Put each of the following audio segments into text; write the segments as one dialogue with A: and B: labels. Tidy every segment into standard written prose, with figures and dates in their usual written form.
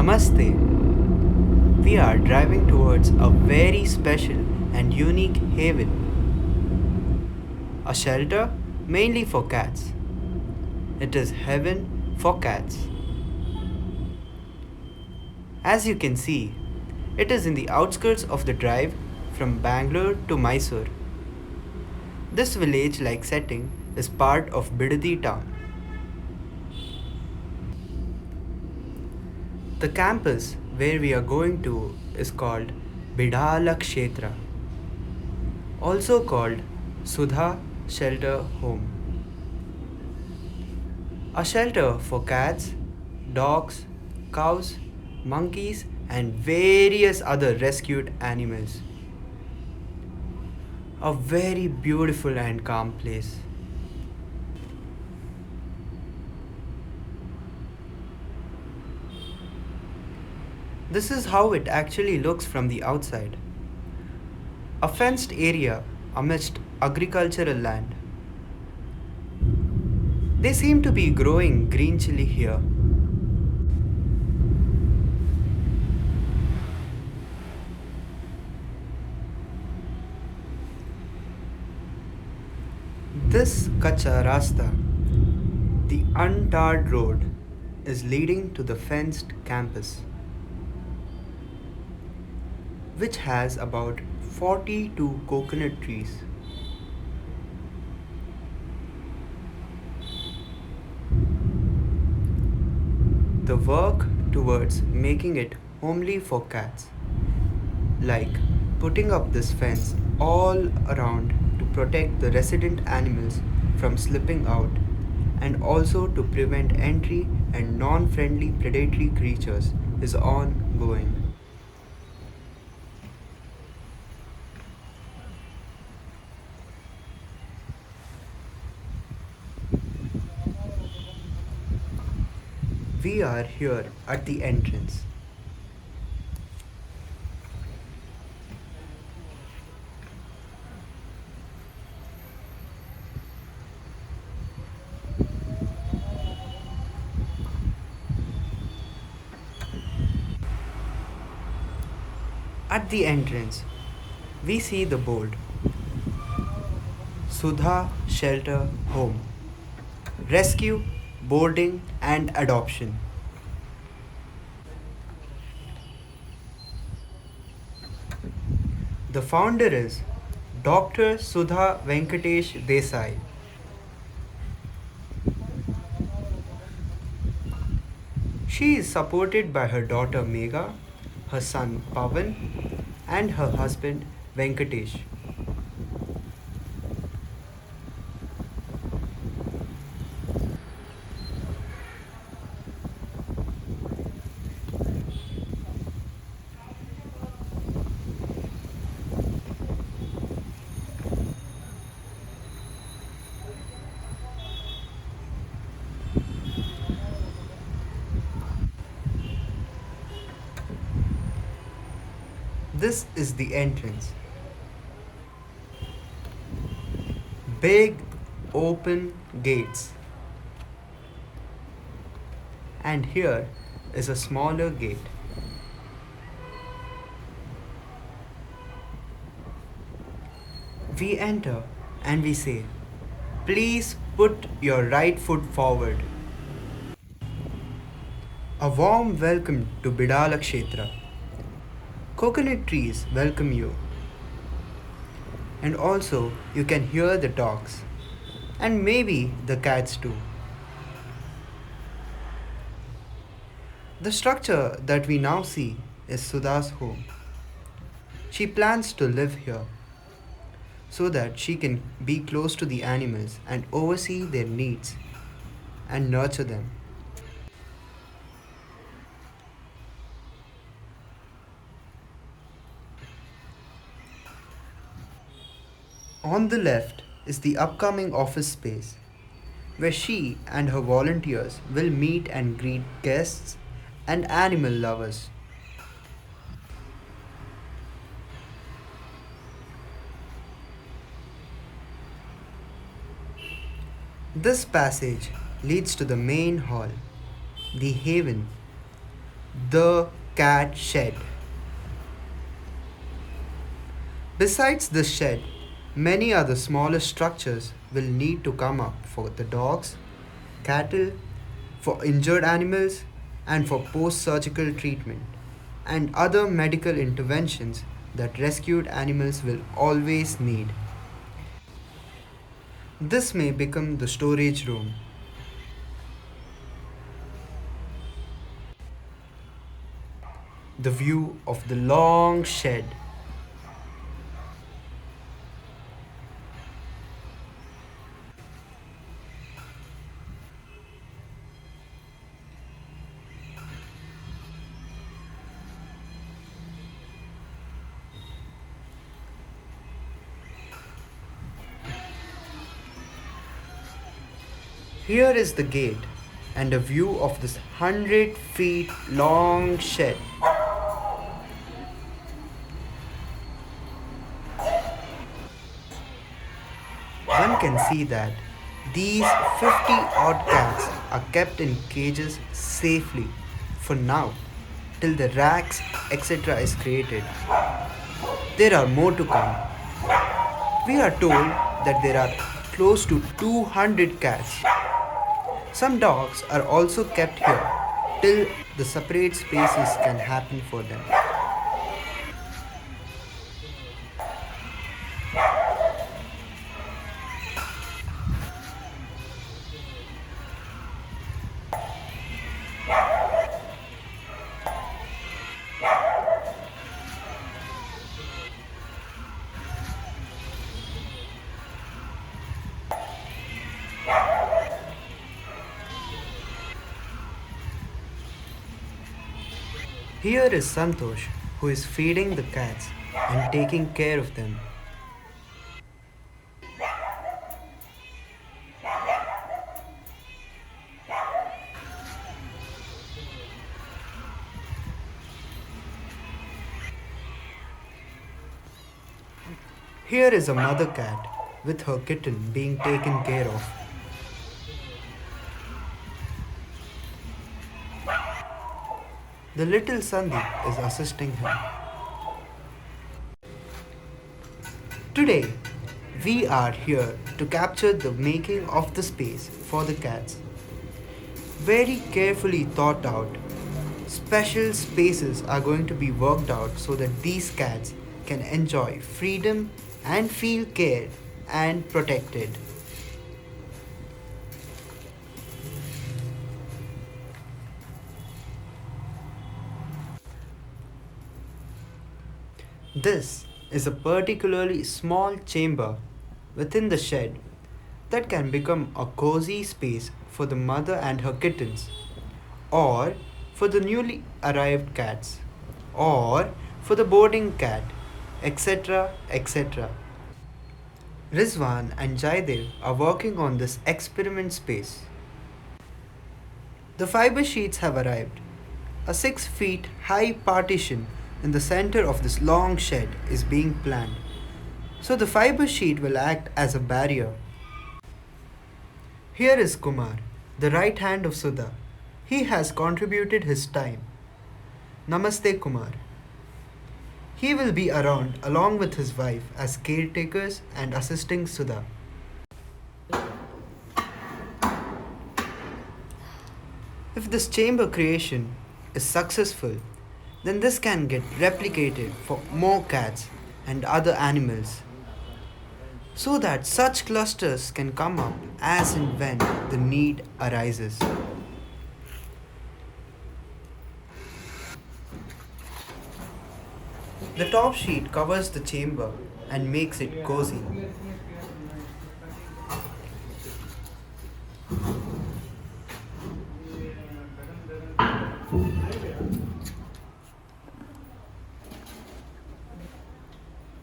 A: Namaste. We are driving towards a very special and unique haven. A shelter mainly for cats. It is heaven for cats. As you can see, it is in the outskirts of the drive from Bangalore to Mysore. This village like setting is part of Bidāla town. The campus where we are going to is called Bidāla Kshetra, also called Sudha Shelter Home. A shelter for cats, dogs, cows, monkeys, and various other rescued animals. A very beautiful and calm place. This is how it actually looks from the outside. A fenced area amidst agricultural land. They seem to be growing green chili here. This Kacha Rasta, the untarred road, is leading to the fenced campus, which has about 42 coconut trees. The work towards making it homely for cats, like putting up this fence all around to protect the resident animals from slipping out and also to prevent entry and non-friendly predatory creatures, is ongoing. We are here at the entrance. At the entrance, we see the board Sudha Shelter Home, Rescue, Boarding, and Adoption. The founder is Dr. Sudha Venkatesh Desai. She is supported by her daughter Megha, her son Pavan, and her husband Venkatesh. This is the entrance. Big open gates. And here is a smaller gate. We enter and we say, please put your right foot forward. A warm welcome to Bidāla Kshetra. Coconut trees welcome you. And also, you can hear the dogs. And maybe the cats too. The structure that we now see is Sudha's home. She plans to live here so that she can be close to the animals and oversee their needs and nurture them. On the left is the upcoming office space where she and her volunteers will meet and greet guests and animal lovers. This passage leads to the main hall, the haven, The cat shed. Besides this shed, many other smaller structures will need to come up for the dogs, cattle, for injured animals, and for post surgical treatment, and other medical interventions that rescued animals will always need. This may become the storage room. The view of the long shed. Here is the gate and a view of this 100 feet long shed. One can see that these 50 odd cats are kept in cages safely for now till the racks etc. is created. There are more to come. We are told that there are close to 200 cats. Some dogs are also kept here till the separate spaces can happen for them. Here is Santosh, who is feeding the cats and taking care of them. Here is a mother cat with her kitten being taken care of. The little Sandeep is assisting him. Today, we are here to capture the making of the space for the cats. Very carefully thought out, special spaces are going to be worked out so that these cats can enjoy freedom and feel cared and protected. This is a particularly small chamber within the shed that can become a cozy space for the mother and her kittens, or for the newly arrived cats, or for the boarding cat, etc. etc. Rizwan and Jaidev are working on this experiment space. The fiber sheets have arrived. A 6 feet high partition in the center of this long shed is being planned. So the fiber sheet will act as a barrier. Here is Kumar, the right hand of Sudha. He has contributed his time. Namaste Kumar. He will be around along with his wife as caretakers and assisting Sudha. If this chamber creation is successful, then this can get replicated for more cats and other animals so that such clusters can come up as and when the need arises. The top sheet covers the chamber and makes it cozy.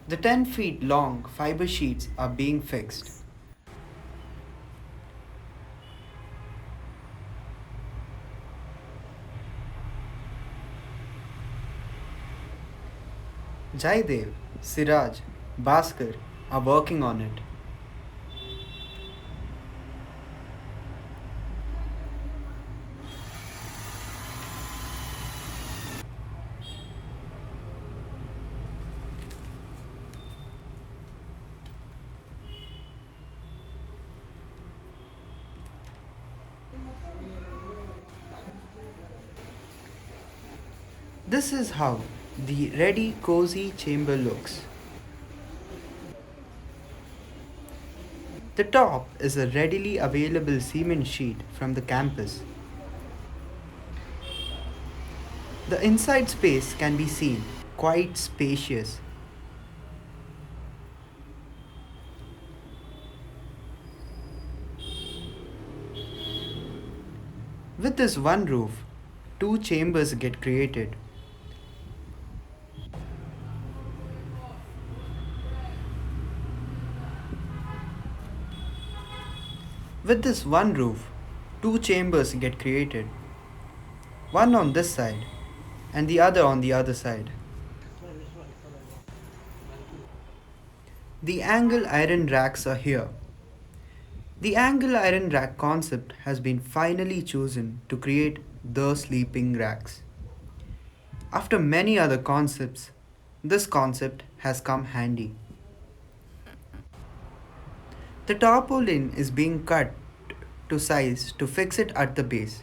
A: The 10 feet long fiber sheets are being fixed. Jaidev, Siraj, Bhaskar are working on it. This is how the ready cozy chamber looks. The top is a readily available cement sheet from the campus. The inside space can be seen, quite spacious. With this one roof, two chambers get created. With this one roof, two chambers get created. One on this side and the other on the other side. The angle iron racks are here. The angle iron rack concept has been finally chosen to create the sleeping racks. After many other concepts, this concept has come handy. The tarpaulin is being cut to size to fix it at the base.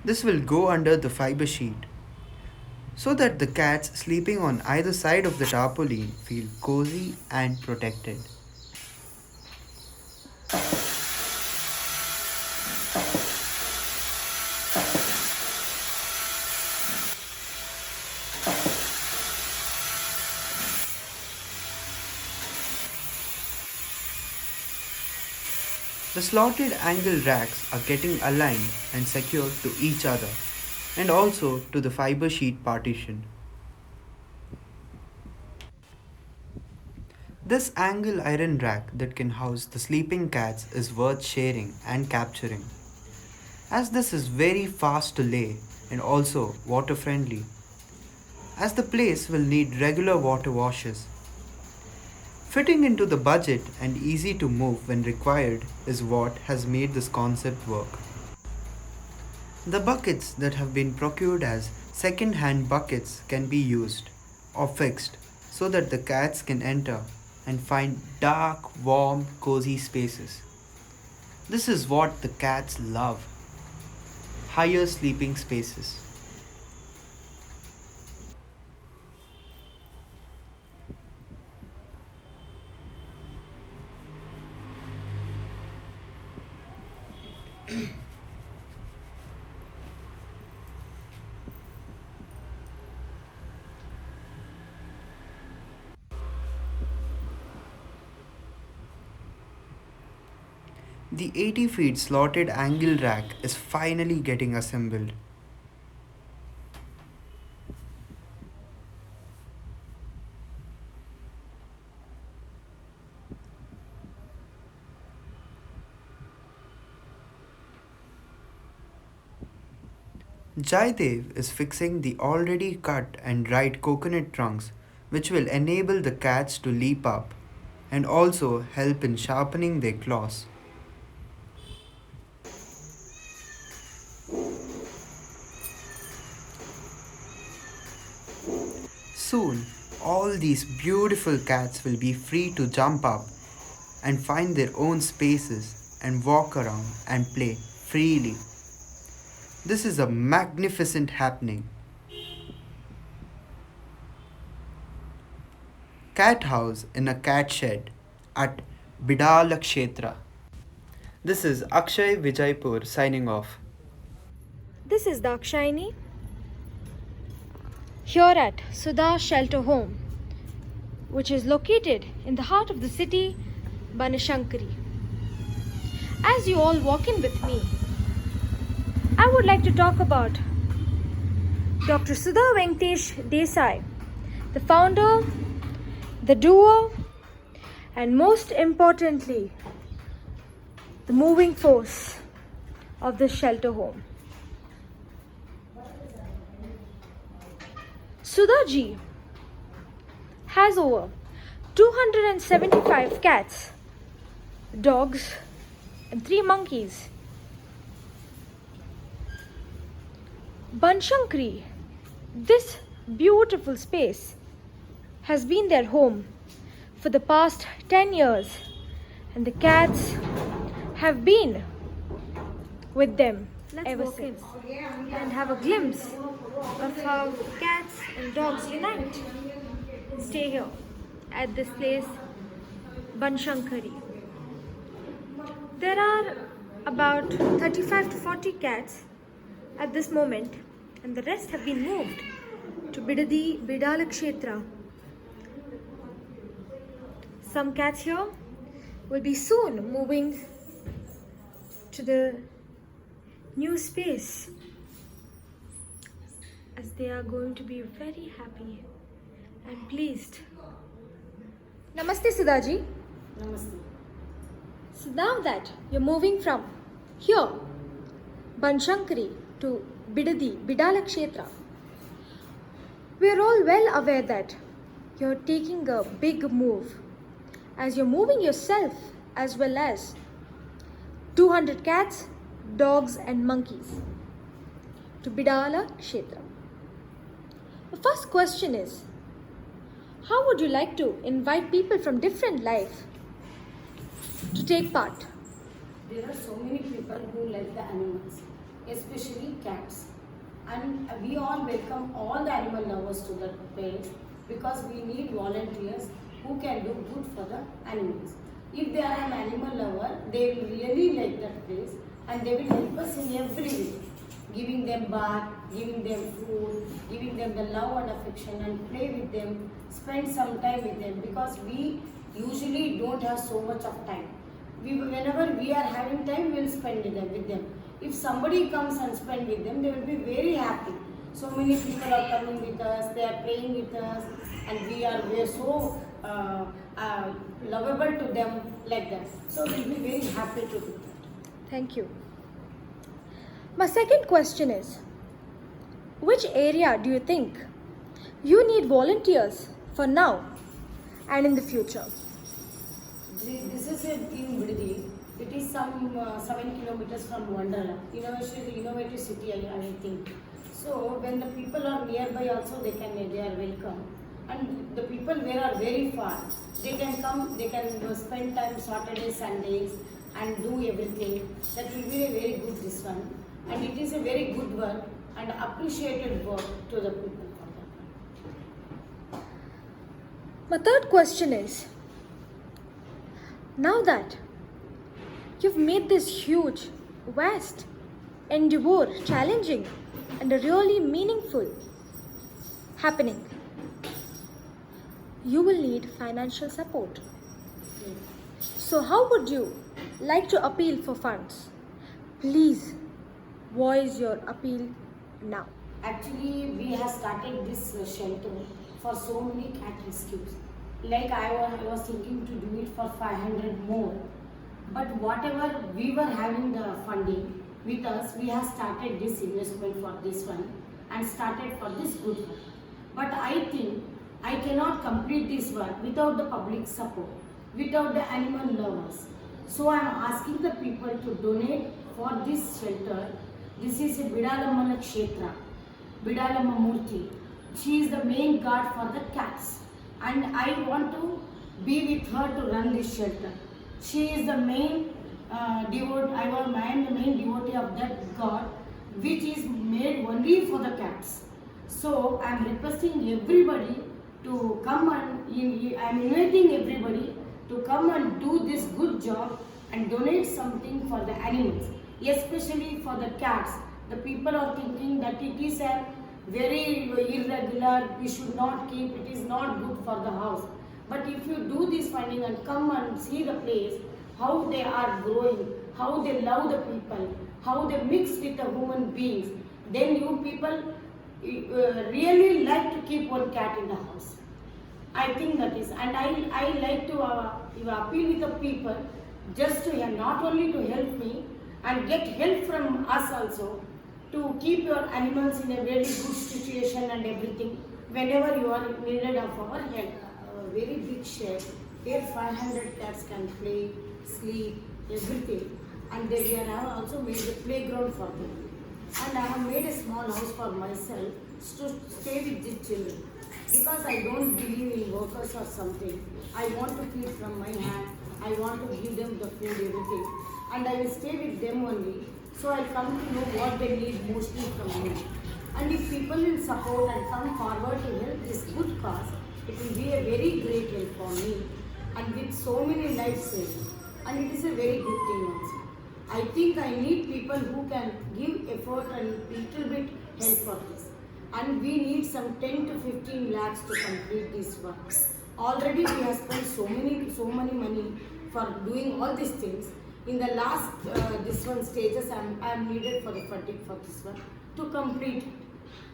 A: This will go under the fiber sheet so that the cats sleeping on either side of the tarpaulin feel cozy and protected. The slotted angle racks are getting aligned and secured to each other and also to the fiber sheet partition. This angle iron rack that can house the sleeping cats is worth sharing and capturing, as this is very fast to lay and also water friendly, as the place will need regular water washes. Fitting into the budget and easy to move when required is what has made this concept work. The buckets that have been procured as second-hand buckets can be used or fixed so that the cats can enter and find dark, warm, cozy spaces. This is what the cats love: higher sleeping spaces. The 80 feet slotted angle rack is finally getting assembled. Jaidev is fixing the already cut and dried coconut trunks, which will enable the cats to leap up and also help in sharpening their claws. Soon, all these beautiful cats will be free to jump up and find their own spaces and walk around and play freely. This is a magnificent happening. Cat house in a cat shed at Bidāla Kshetra. This is Akshay Vijaypur signing off.
B: This is Dakshayani here at Sudha Shelter Home, which is located in the heart of the city, Banashankari. As you all walk in with me, I would like to talk about Dr. Sudha Venkatesh Desai, the founder, the doer, and most importantly, the moving force of this shelter home. Sudha ji has over 275 cats, dogs, and 3 monkeys. Banshankari, this beautiful space, has been their home for the past 10 years, and the cats have been with them ever since and have a glimpse of how cats and dogs unite. Stay here at this place, Banshankari. There are about 35 to 40 cats at this moment, and the rest have been moved to Bidāla Kshetra. Some cats here will be soon moving to the new space, as they are going to be very happy and pleased. Namaste, Sudha-ji.
C: Namaste.
B: So now that you're moving from here, Banshankari, to Bidāla Kshetra, we are all well aware that you're taking a big move, as you're moving yourself as well as 200 cats, dogs and monkeys to Bidāla Kshetra. The first question is, how would you like to invite people from different life to take part?
C: There are so many people who like the animals, especially cats. And we all welcome all the animal lovers to that place because we need volunteers who can do good for the animals. If they are an animal lover, they will really like that place and they will help us in every way. Giving them bath, giving them food, giving them the love and affection and play with them, spend some time with them because we usually don't have so much of time. Whenever we are having time, we will spend with them. If somebody comes and spend with them, they will be very happy. So many people are coming with us, they are playing with us and we are so lovable to them like that. So we will be very happy to do that.
B: Thank you. My second question is, which area do you think you need volunteers for now and in the future?
C: This is in Bidāla. It is some 7 kilometers from Wonderla. Innovative city, I think. So when the people are nearby also, they are welcome. And the people where are very far, they can come, they can spend time Saturdays, Sundays and do everything. That will be a very good this one. And it is a very good work and appreciated work to the people for that.
B: My third question is, now that you've made this huge, vast endeavor challenging and a really meaningful happening, you will need financial support. So how would you like to appeal for funds? Please voice your appeal now.
C: Actually, we have started this shelter for so many cat rescues. Like I was thinking to do it for 500 more. But whatever we were having the funding with us, we have started this investment for this one and started for this good work. But I think I cannot complete this work without the public support, without the animal lovers. So I am asking the people to donate for this shelter. This is a Bidāla Kshetra, Bidāla Murti. She is the main guard for the cats. And I want to be with her to run this shelter. She is the main devotee, I am the main devotee of that god, which is made only for the cats. So I am requesting everybody to come and, I am inviting everybody to come and do this good job and donate something for the animals, especially for the cats. The people are thinking that it is a very irregular, we should not keep, it is not good for the house. But if you do this funding and come and see the place, how they are growing, how they love the people, how they mix with the human beings, then you people really like to keep one cat in the house. I think that is, and I like to appeal with the people just to not only to help me and get help from us also, to keep your animals in a very good situation and everything whenever you are needed of our help. A very big shed where 500 cats can play, sleep, everything. And then we have also made a playground for them. And I have made a small house for myself to stay with the children. Because I don't believe in workers or something. I want to feed from my hand. I want to give them the food, everything. And I will stay with them only. So I'll come to know what they need mostly from me. And if people will support and come forward to help this good cause, it will be a very great help for me and with so many lives saved. And it is a very good thing also. I think I need people who can give effort and little bit help for this. And we need some 10 to 15 lakhs to complete this work. Already we have spent so many money for doing all these things. In the last this one stages, I am needed for the fatigue for this one to complete it.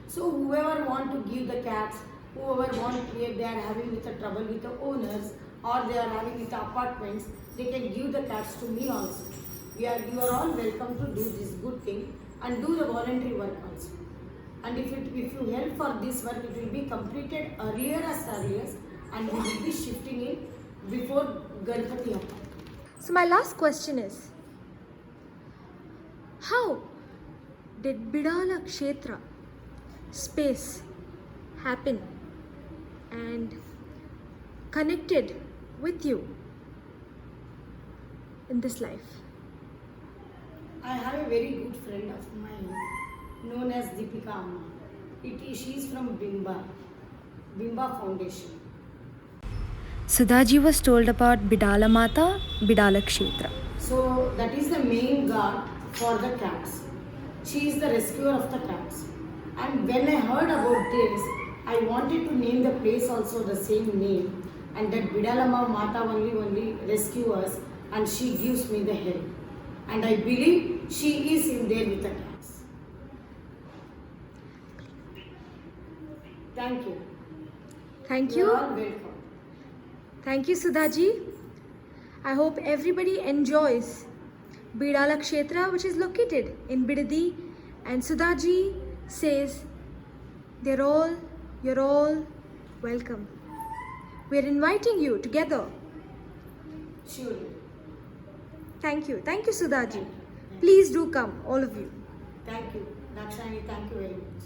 C: So whoever want to give the cats, whoever want, if they are having with the trouble with the owners or they are having with the apartments, they can give the cats to me also. You are all welcome to do this good thing and do the voluntary work also. And if you help for this work, it will be completed earlier as earliest and we will be shifting it before Ganpati Appa.
B: So my last question is, how did Bidāla Kshetra space happen and connected with you in this life?
C: I have a very good friend of mine known as Deepika Amma. She is from Bimba Foundation.
B: Sudhaji was told about Bidāla Mata, Bidāla Kshetra.
C: So that is the main guard for the cats. She is the rescuer of the cats. And when I heard about this, I wanted to name the place also the same name. And that Bidāla Mata only rescue us and she gives me the help. And I believe she is in there with the cats. Thank you.
B: Thank
C: You
B: you.
C: are all welcome.
B: Thank you, Sudhaji. I hope everybody enjoys Bidāla Kshetra, which is located in Bidadi. And Sudhaji says, you're all welcome. We're inviting you together.
C: Surely.
B: Thank you. Thank you, Sudhaji. Please do come, all of you.
C: Thank you. Dakshani, thank you very much.